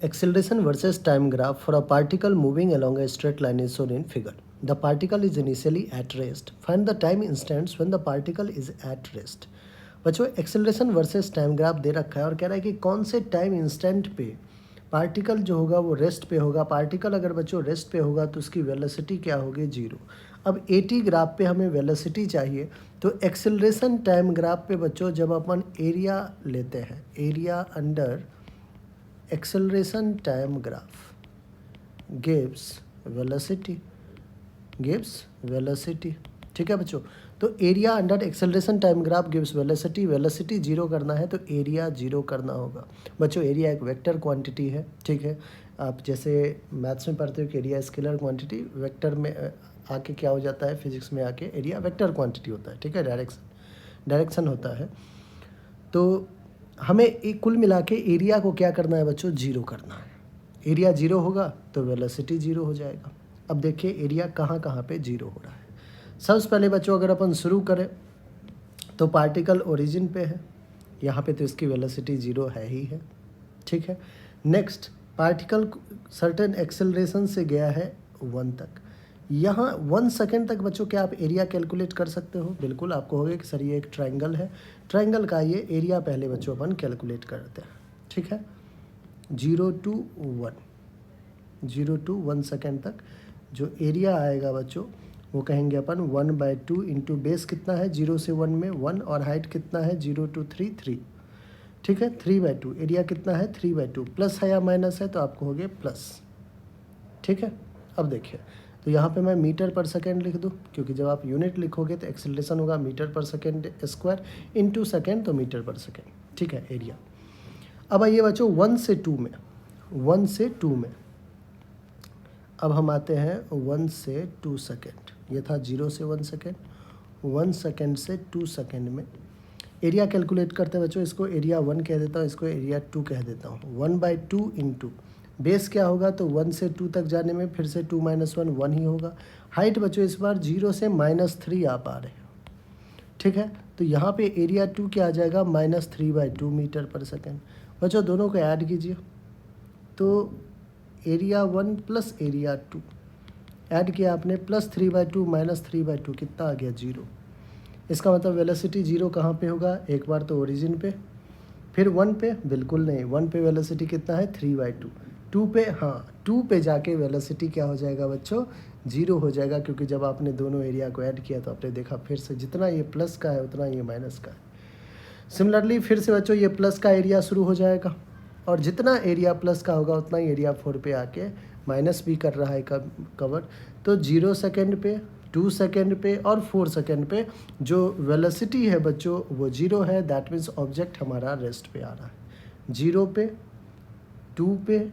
Acceleration versus time graph for a particle moving along a straight line is shown in figure. The particle is initially at rest. Find the time instants when the particle is at rest. बच्चों acceleration versus time graph दे रखा है और कह रहा है कि कौन से टाइम इंस्टेंट पे पार्टिकल जो होगा वो रेस्ट पे होगा। पार्टिकल अगर बच्चों रेस्ट पे होगा तो उसकी वेलोसिटी क्या होगी, जीरो। अब एटी ग्राफ पे हमें वेलोसिटी चाहिए, तो एक्सेलरेशन टाइम ग्राफ पे बच्चों जब अपन एरिया लेते हैं, area under acceleration time graph gives velocity, ठीक है बच्चों। तो area under acceleration time graph gives velocity, velocity zero करना है तो एरिया जीरो करना होगा। बच्चों एरिया एक वेक्टर क्वांटिटी है, ठीक है। आप जैसे मैथ्स में पढ़ते हो कि एरिया स्केलर क्वांटिटी, वेक्टर में आके क्या हो जाता है, फिजिक्स में आके एरिया वेक्टर क्वांटिटी होता है, ठीक है। डायरेक्शन होता है। तो हमें एक कुल मिला के एरिया को क्या करना है बच्चों, जीरो करना है। एरिया जीरो होगा तो वेलोसिटी जीरो हो जाएगा। अब देखिए एरिया कहाँ कहाँ पे जीरो हो रहा है। सबसे पहले बच्चों अगर अपन शुरू करें तो पार्टिकल ओरिजिन पे है, यहाँ पे तो इसकी वेलोसिटी जीरो है ही है, ठीक है। नेक्स्ट पार्टिकल सर्टेन एक्सेलरेशन से गया है 1 तक। यहाँ 1 सेकेंड तक बच्चों क्या आप एरिया कैलकुलेट कर सकते हो? बिल्कुल। आपको होगा कि सर ये एक ट्रायंगल है, ट्रायंगल का ये एरिया पहले बच्चों अपन कैलकुलेट करते हैं, ठीक है। 0 to 1 सेकेंड तक जो एरिया आएगा बच्चों वो कहेंगे अपन 1/2 इंटू बेस कितना है 0 से 1 में 1 और हाइट कितना है 0 to 3 3, ठीक है। 3/2 एरिया कितना है 3/2, प्लस है या माइनस है तो आपको हो गया प्लस, ठीक है। अब देखिए तो यहाँ पे मैं मीटर पर सेकेंड लिख दूँ, क्योंकि जब आप यूनिट लिखोगे तो एक्सेलरेशन होगा मीटर पर सेकेंड स्क्वायर इंटू सेकेंड तो मीटर पर सेकेंड, ठीक है, एरिया। अब आइए बच्चों 1 से 2 में, 1 से 2 में अब हम आते हैं 1 से 2 सेकेंड। ये था 0 से 1 सेकेंड, 1 सेकेंड से 2 सेकेंड में एरिया कैलकुलेट करते हैं बच्चों। इसको एरिया 1 कह देता हूँ, इसको एरिया 2 कह देता हूँ। 1/2 इंटू बेस क्या होगा तो 1 से 2 तक जाने में फिर से 2 - 1 1 ही होगा। हाइट बच्चों इस बार 0 से -3 आप आ रहे हैं, ठीक है। तो यहाँ पे एरिया 2 क्या आ जाएगा -3/2 मीटर पर सेकेंड। बच्चों दोनों को ऐड कीजिए तो एरिया 1 प्लस एरिया 2 ऐड किया आपने, +3/2 -3/2 कितना आ गया 0। इसका मतलब वेलोसिटी जीरो कहाँ पे होगा, एक बार तो ओरिजिन पे, फिर 1 पे, बिल्कुल नहीं। 1 पे वेलोसिटी कितना है 3/2, 2 पे, हाँ 2 पे जाके वेलोसिटी क्या हो जाएगा बच्चों, जीरो हो जाएगा। क्योंकि जब आपने दोनों एरिया को ऐड किया तो आपने देखा फिर से जितना ये प्लस का है उतना ये माइनस का है। सिमिलरली फिर से बच्चों ये प्लस का एरिया शुरू हो जाएगा और जितना एरिया प्लस का होगा उतना ही एरिया 4 पे आके माइनस भी कर रहा है कवर। तो 0 सेकेंड पे, 2 सेकेंड पे और 4 सेकेंड पे जो वेलोसिटी है बच्चों वो जीरो है। दैट मीन्स ऑब्जेक्ट हमारा रेस्ट पे आ रहा है। 0 पे, 2 पे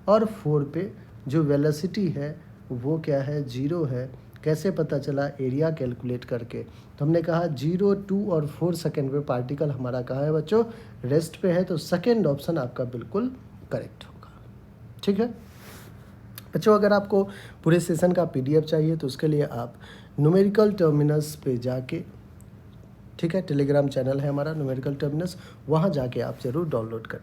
और 4 पे जो वेलोसिटी है वो क्या है, जीरो है। कैसे पता चला, एरिया कैलकुलेट करके। तो हमने कहा 0, 2 और 4 सेकेंड पे पार्टिकल हमारा कहाँ है बच्चों, रेस्ट पे है। तो सेकेंड ऑप्शन आपका बिल्कुल करेक्ट होगा, ठीक है बच्चों। अगर आपको पूरे सेशन का PDF चाहिए तो उसके लिए आप न्यूमेरिकल टर्मिनस पे जाके, ठीक है, टेलीग्राम चैनल है हमारा न्यूमेरिकल टर्मिनस, वहाँ जाके आप ज़रूर डाउनलोड कर